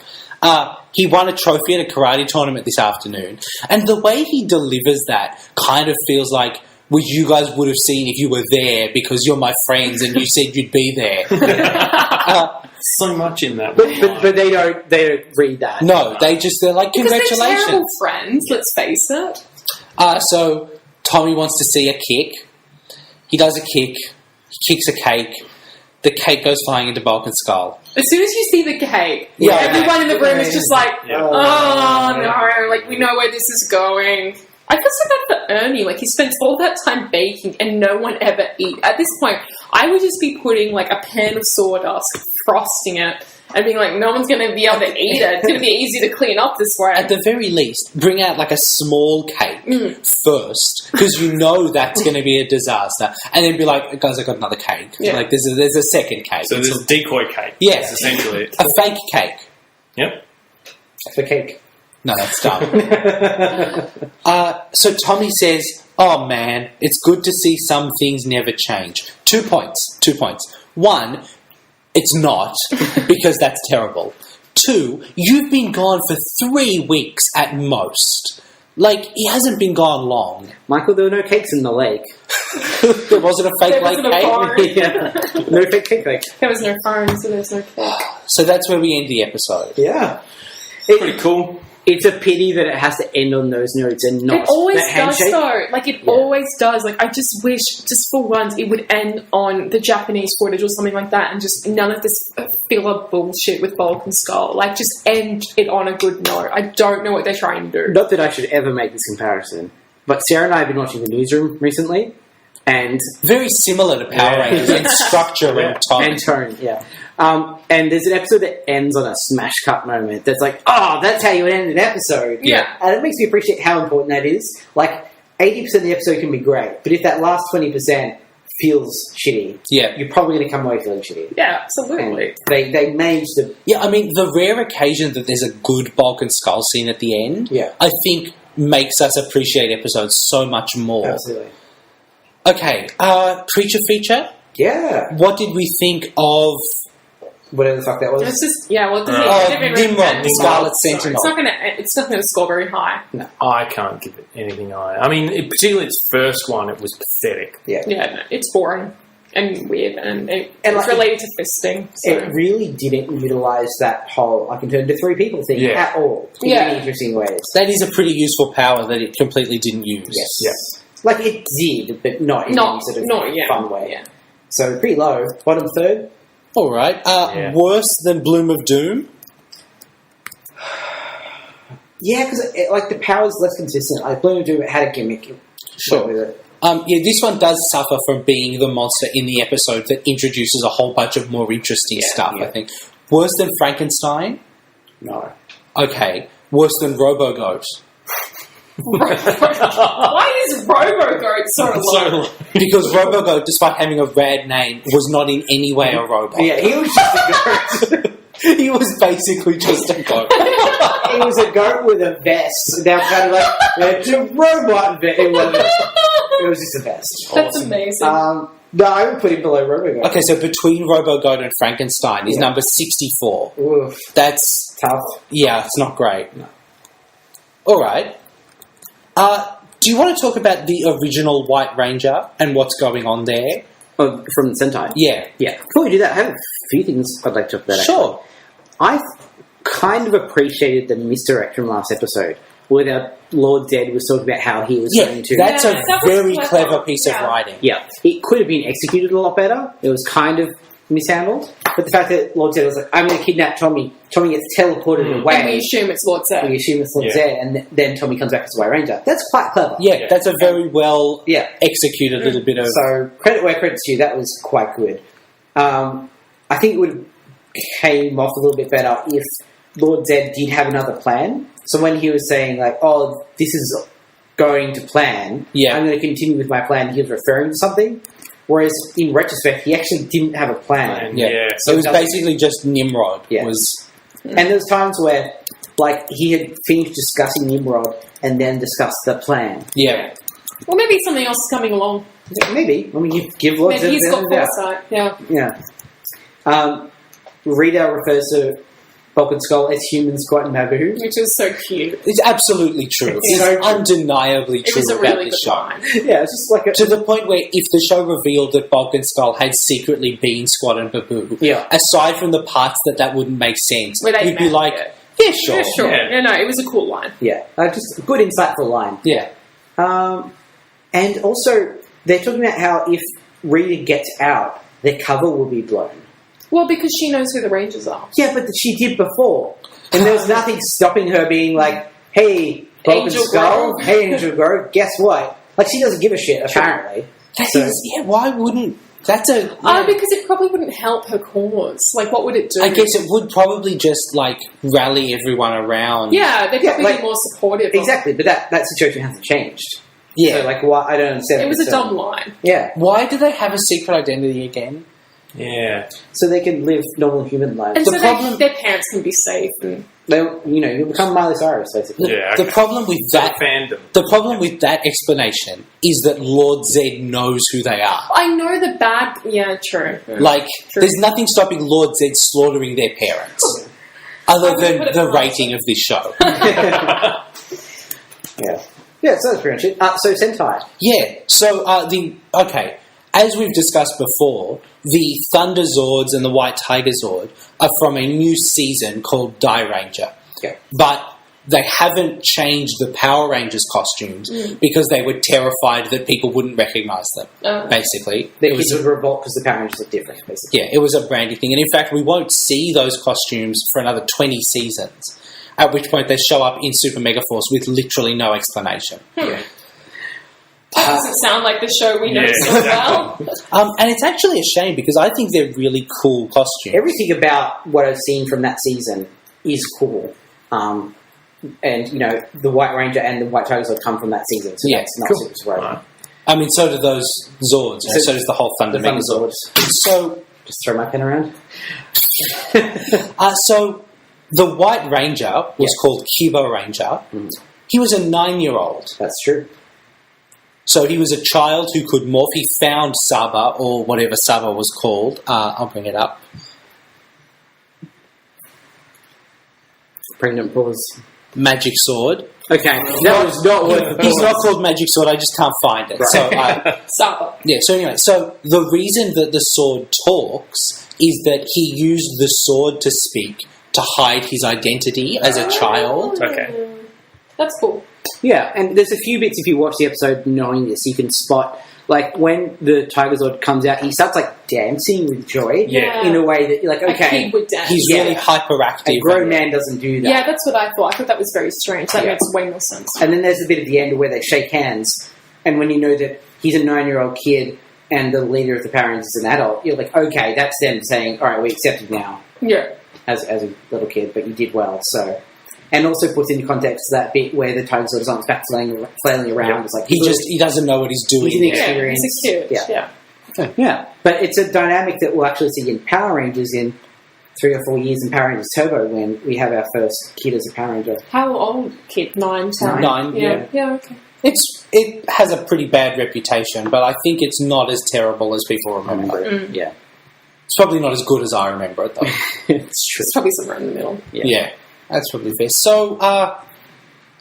He won a trophy at a karate tournament this afternoon. And the way he delivers that kind of feels like what you guys would have seen if you were there because you're my friends and you said you'd be there. So much in that. But they don't read that. No, they're like, Because they're terrible congratulations. friends, let's face it. So Tommy wants to see a kick. He does a kick. He kicks a cake. The cake goes flying into Bulk and Skull. As soon as you see the cake, Yeah. everyone in the room is just like, Yeah. oh no, like we know where this is going. I feel so bad for Ernie. Like he spends all that time baking and no one ever eat. At this point, I would just be putting like a pan of sawdust, frosting it, and being like, no one's going to be able to eat it. It's going to be easy to clean up this way. At the very least, bring out like a small cake first, because you know that's going to be a disaster, and then be like, guys, I got another cake. Yeah. Like there's a second cake. So there's a decoy cake. Yeah. That's essentially it. a fake cake. Yep. The cake. No, that's dumb. So Tommy says, oh man, it's good to see some things never change. 2 points. 2 points. 1, it's not, because that's terrible. 2, you've been gone for 3 weeks at most. Like, he hasn't been gone long. Michael, there were no cakes in the lake. There wasn't a fake There like wasn't a phone. cake. Yeah. No fake cake. Like, There was no phone, so there's no cake. So that's where we end the episode. yeah. Pretty cool. It's a pity that it has to end on those notes and not It always that does, handshake. though. Like, it always does. Like, I just wish, just for once, it would end on the Japanese footage or something like that, and just none of this filler bullshit with Bulk and Skull. Like, just end it on a good note. I don't know what they're trying to do. Not that I should ever make this comparison, but Sarah and I have been watching The Newsroom recently, and Very similar to Power Rangers in structure and tone. and tone, yeah. And there's an episode that ends on a smash cut moment that's like, oh, that's how you would end an episode. Yeah. And it makes me appreciate how important that is. Like, 80% of the episode can be great, but if that last 20% feels shitty, Yeah. you're probably going to come away feeling shitty. Yeah, And absolutely. they managed to... Yeah, I mean, the rare occasion that there's a good Bulk and Skull scene at the end, Yeah. I think makes us appreciate episodes so much more. Absolutely. Okay, creature feature. Yeah. What did we think of Whatever the fuck that was. It's just, yeah, well, it doesn't Oh, even Nimrod, the Scarlet so Sentinel. It's not going to score very high. I can't give it anything higher. I mean, particularly its first one, it was pathetic. Yeah. Yeah, no, it's boring and weird, and it's like, related to fisting. So. It really didn't utilise that whole I can turn into three people thing Yeah. at all in Yeah. any interesting ways. That is a pretty useful power that it completely didn't use. Yes. Yeah. Like it did, but not in Not- any sort of not yet. fun way. Yeah. So pretty low. Bottom third. All right. Yeah. Worse than Bloom of Doom? Yeah, because like the power's less consistent. Like Bloom of Doom had a gimmick. Sure. Went with it. Yeah, this one does suffer from being the monster in the episode that introduces a whole bunch of more interesting stuff, yeah. I think. Worse than Frankenstein? No. Okay. Worse than Robo-Goat? Why is Robo-Goat so low? Because Robo-Goat, despite having a rad name, was not in any way a robot. Yeah, he was just a goat. He was basically just a goat. He was a goat with a vest. Now kind of like it's a robot vest. It was just a vest. That's amazing. No, I would put him below Robo-Goat. Okay, so between Robo-Goat and Frankenstein is Yeah. number 64. Oof, That's, tough. yeah, it's not great. No. All right. Do you want to talk about the original White Ranger and what's going on there? Oh, from Sentai. Yeah. Yeah. Before we do that, I have a few things I'd like to talk about. Sure. Actually. I kind of appreciated the misdirect from last episode, where Lord Zed was talking about how he was Yeah, going to. that's Yeah, a that was very clever. clever piece of Yeah. writing. Yeah, it could have been executed a lot better. It was kind of mishandled, but the fact that Lord Zed was like, "I'm going to kidnap Tommy." Tommy gets teleported away. And we assume it's Lord Zed. We assume it's Lord Yeah. Zed, and then Tommy comes back as a White Ranger. That's quite clever. Yeah, that's a very well Yeah. executed little bit of... So credit where credit's due. That was quite good. I think it would have came off a little bit better if Lord Zed did have another plan. So when he was saying like, "Oh, this is going to plan," Yeah. I'm going to continue with my plan. He was referring to something. Whereas in retrospect, he actually didn't have a plan. Yeah. So it was it doesn't- basically just Nimrod. Yeah. And there's times where, like, he had finished discussing Nimrod and then discussed the plan. Yeah. Well, maybe something else is coming along. Yeah, maybe. I mean, you give Lord Maybe Zed he's the got benefit of the doubt. foresight. Yeah. Yeah. Rita refers to Bulk and Skull as humans quite Naboo. Which is so cute. It's absolutely true. It's It's so true. undeniably It true was a about really this good show. line. Yeah, it's just like a... To the point where if the show revealed that Bulk and Skull had secretly been Squad and Babu, Yeah. aside from the parts that wouldn't make sense, Where they you'd be meant like, it. yeah, sure. Yeah, sure. Yeah. No, it was a cool line. Yeah, just a good, insightful line. Yeah. And also, they're talking about how if Rita gets out, their cover will be blown. Well, because she knows who the Rangers are. Yeah, but she did before. And there was nothing stopping her being like, "Hey, Bulk and Angel Skull, Grove. hey, Angel Grove, guess what?" Like, she doesn't give a shit, apparently. That So- is, yeah, why wouldn't... That's a... Oh, because it probably wouldn't help her cause. Like, what would it do? I guess it would probably just, like, rally everyone around. Yeah, they'd Yeah, probably like- be more supportive. of- Exactly, but that situation hasn't changed. Yeah. So, like, why? I don't understand. It was a So- dumb line. Yeah, Why do they have a secret identity again? Yeah. so they can live normal human lives. And The so problem- their parents can be safe. And They, you become Miley Cyrus, basically. Yeah. The problem with that... Fandom. The problem with that explanation is that Lord Zed knows who they are. I know the bad... Yeah, true. Like, True. there's nothing stopping Lord Zed slaughtering their parents. I Other would than put it the past rating of this show. Yeah. Yeah, so that's pretty much it. So Sentai. Yeah. So as we've discussed before, the Thunder Zords and the White Tiger Zord are from a new season called Die Ranger. Okay. But they haven't changed the Power Rangers costumes because they were terrified that people wouldn't recognise them. Basically, The kids would revolt because the Power Rangers are different, basically. yeah, it was a branding thing, and in fact, we won't see those costumes for another 20 seasons. At which point, they show up in Super Megaforce with literally no explanation. Yeah. That doesn't sound like the show we know so well. And it's actually a shame because I think they're really cool costumes. Everything about what I've seen from that season is cool. And, you know, the White Ranger and the White Tigers have come from that season, so Yeah, that's not cool. super surprising. I mean, so do those Zords, and so does the whole Thunder The Thunder Megazord. Zords. So, Just throw my pen around. so the White Ranger was called Cubo Ranger. He was a 9-year-old. That's true. So he was a child who could morph. He found Saba, or whatever Saba was called. I'll bring it up. Pregnant pause. Magic Sword. Okay, that was not worth the He's not pause. called Magic Sword, I just can't find it. Right. So, Stop. yeah, so anyway, so the reason that the sword talks is that he used the sword to speak to hide his identity as a child. Okay. That's cool. Yeah, and there's a few bits if you watch the episode knowing this, you can spot, like, when the Tiger Zord comes out, he starts, like, dancing with joy. Yeah. In a way that you're like, A okay, kid would dance. He's Yeah. really hyperactive. a grown man doesn't do that. Yeah, that's what I thought. I thought that was very strange. That Yeah. makes way more sense. And then there's a bit at the end where they shake hands, and when you know that he's a 9-year-old kid and the leader of the Power Rangers is an adult, you're like, okay, that's them saying, all right, we accept you now Yeah. as a little kid, but you did well, so... And also puts into context that bit where the Tiger Zord is on his back flailing around. Yeah. It's like, He doesn't know what he's doing. He's an Yeah, experience. he's a kid. Yeah. Yeah. Yeah, but it's a dynamic that we'll actually see in Power Rangers in 3 or 4 years in Power Rangers Turbo when we have our first kid as a Power Ranger. How old kid? 9, 10? 9, Yeah. Yeah, okay. It has a pretty bad reputation, but I think it's not as terrible as people remember. Yeah, It's probably not as good as I remember it, though. it's true. It's probably somewhere in the middle. Yeah, that's probably fair. So,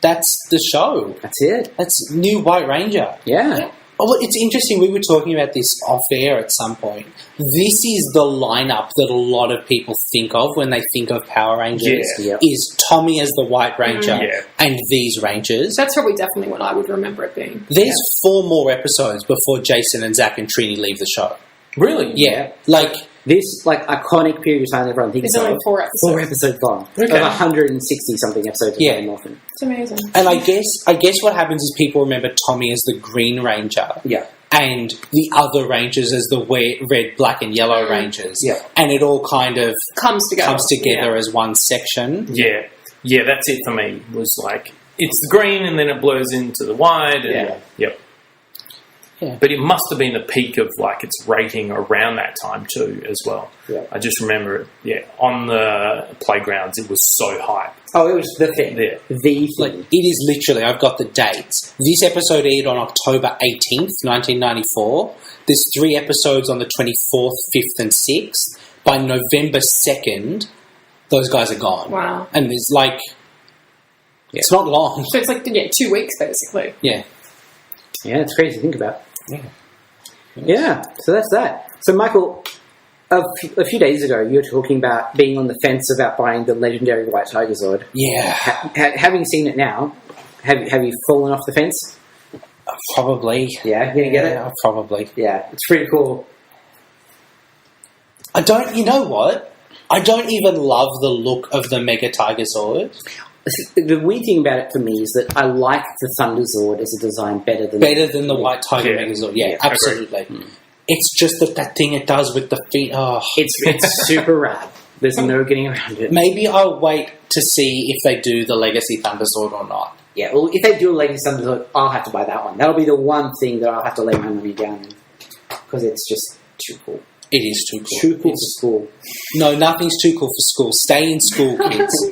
that's the show. That's it. That's New White Ranger. Yeah. Oh, well, it's interesting. We were talking about this off air at some point. This is the lineup that a lot of people think of when they think of Power Rangers. Yeah. Yep. Is Tommy as the White Ranger Yeah. and these Rangers. That's probably definitely what I would remember it being. There's 4 more episodes before Jason and Zach and Trini leave the show. Really? Yeah, like This, like, iconic period of time everyone thinks There's only of. 4 episodes. 4 episodes long. Okay. Of 160-something episodes of Yeah. Graham Norton. It's amazing. And I guess what happens is people remember Tommy as the Green Ranger. Yeah. And the other Rangers as the red, black, and yellow Rangers. Yeah. And it all kind of Comes together. as one section. Yeah. Yeah, that's it for me. Was like, it's the green and then it blurs into the white. And, Yeah. Yep. Yeah. But it must have been the peak of like its rating around that time too, as well. Yeah. I just remember it. Yeah, on the playgrounds, it was so hype. Oh, it was the thing. Yeah. The thing. Like, it is literally, I've got the dates. This episode aired on October 18th, 1994. There's 3 episodes on the 24th, 5th, and 6th. By November 2nd, those guys are gone. Wow. And there's like, it's not long. So it's like, 2 weeks, basically. Yeah. Yeah, it's crazy to think about. Yeah. Yeah, so that's that. So, Michael, a few days ago, you were talking about being on the fence about buying the legendary White Tiger Zord. Yeah. Having seen it now, have you fallen off the fence? Probably. Yeah, you gonna get it? Yeah, probably. Yeah, it's pretty cool. You know what? I don't even love the look of the Mega Tiger Zord. The weird thing about it for me is that I like the Thunder Zord as a design better than The White Tiger Yeah. Megazord. Yeah, Yeah, absolutely. It's just that thing it does with the feet. Oh. It's super rad. There's no getting around it. Maybe I'll wait to see if they do the Legacy Thunder Sword or not. Yeah, well, if they do a Legacy Thunder Zord, I'll have to buy that one. That'll be the one thing that I'll have to lay my money down in. Because it's just too cool. It is too cool. Too cool for school. No, nothing's too cool for school. Stay in school, kids.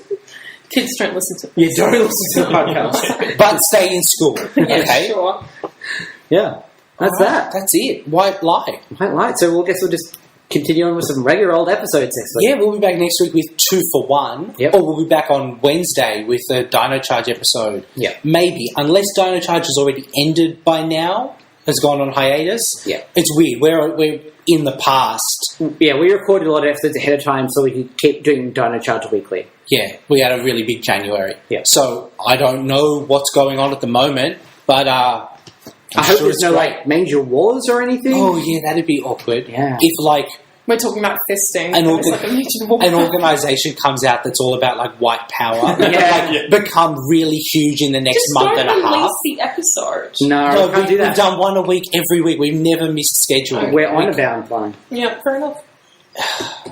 Kids don't listen to You don't listen to the podcast. But stay in school. Okay? Sure. Yeah, that's that. That's it. White light. White light. So we'll guess we'll just continue on with some regular old episodes next week. Yeah, we'll be back next week with 2 for 1. Yep. Or we'll be back on Wednesday with the Dino Charge episode. Yep. Maybe. Unless Dino Charge has already ended by now, has gone on hiatus. Yeah. It's weird. We're in the past. Yeah, we recorded a lot of episodes ahead of time so we could keep doing Dino Charge weekly. Yeah, we had a really big January. Yeah. So I don't know what's going on at the moment, but I hope sure there's it's no, great. like, major wars or anything. Oh, yeah, that'd be awkward. Yeah. If, like, We're talking about fisting. An It's like a major war. an organisation comes out that's all about, like, white power. Yeah. Like, become really huge in the next Just month don't and a release half. the episode. No, No, we can't do we've that. done one a week every week. We've never missed schedule. We're on a bound line. Yeah, fair enough.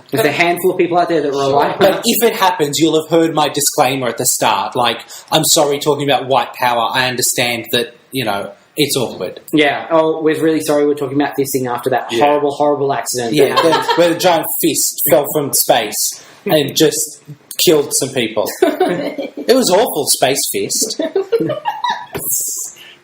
There's a handful of people out there that rely on But us. if it happens, you'll have heard my disclaimer at the start. Like, I'm sorry talking about white power. I understand that, you know, it's awkward. Yeah. Oh, we're really sorry we're talking about fisting after that horrible, horrible accident. Yeah, where the giant fist fell from space and just killed some people. It was awful, Space Fist.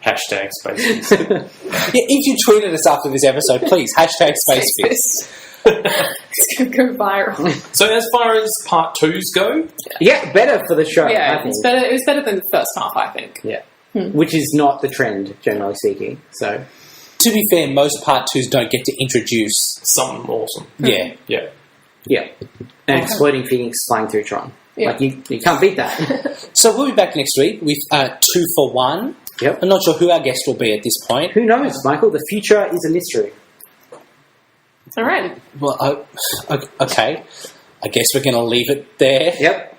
Hashtag space. Yeah, if you tweeted us after this episode, please, hashtag Space Fist. It's going to go viral. So as far as part 2s go, Yeah, better for the show. I Yeah, think. it's better. It was better than the first half, I think. Yeah. Which is not the trend, generally speaking. So, To be fair, most part 2s don't get to introduce. something awesome. Yeah. Yeah. yeah. And exploding Phoenix flying through Tron. Yeah. Like, you can't beat that. So we'll be back next week with 2 for 1. Yep. I'm not sure who our guest will be at this point. Who knows, Michael? The future is a mystery. All right. Well, okay. I guess we're going to leave it there. Yep.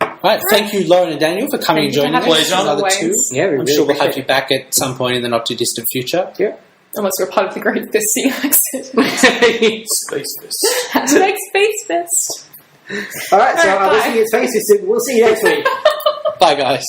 All right. Thank you, Lauren and Daniel, for coming and Thank you joining for us. having us, Another as 2. always. Yeah, we I'm really sure we'll have appreciate you back at some point in the not too distant future. Yeah. Unless we're part of the Great Fisting accident. Space fist. Hashtag Space Fist. All right, so All right, we'll bye. see you at Space System. We'll see you next week. Bye, guys.